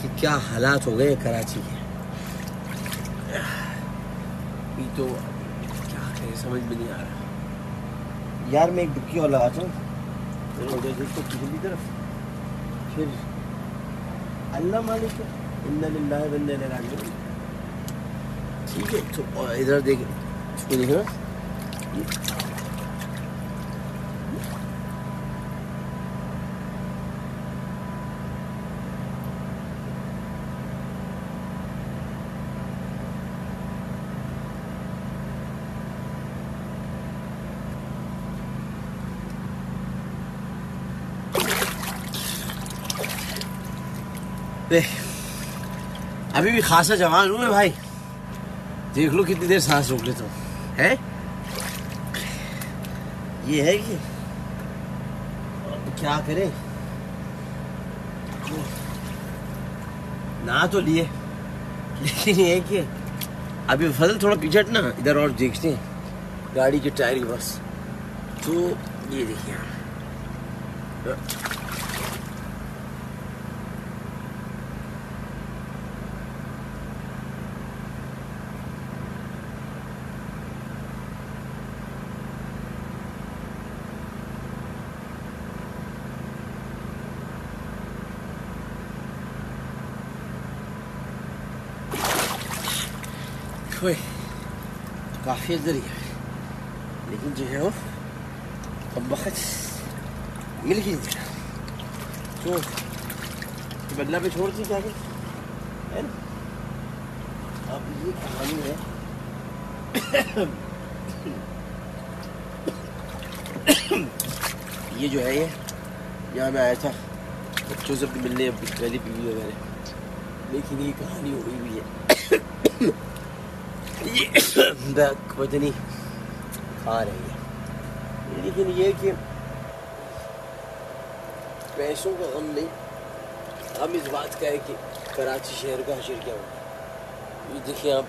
कि क्या हालात हो गए कराची के। ये तो क्या करें समझ में नहीं आ रहा यार। मैं एक डुबकी और लगाता हूँ पिछली तरफ, फिर अल्लाह मालिक इन्ना लिल्लाहि व इन्ना इलैहि राजिऊन। ठीक है तो इधर देख, इसको देखना अभी भी खासा जवान हूँ मैं भाई। देख लो कितनी देर सांस रोक लेता हूँ है। ये है कि क्या करें, ना तो लिए, लेकिन ये है कि अभी फजल थोड़ा पीछे हटना, इधर और देखते हैं गाड़ी के टायर की बस। तो ये देखिए काफी अंदर ही है, लेकिन जो है वो अब वक्त मिल ही नहीं रहा। तो बदला पे छोड़ दी जाके है ना। अब ये कहानी है ये जो है, ये यहाँ मैं आया था बच्चों से मिलने अपनी पहली बीवी वगैरह, लेकिन ये कहानी हो गई भी है। ये पता नहीं खा रही है, लेकिन ये कि पैसों का गम नहीं, हम इस बात का है कि कराची शहर का हशर क्या होगा। ये देखिए आप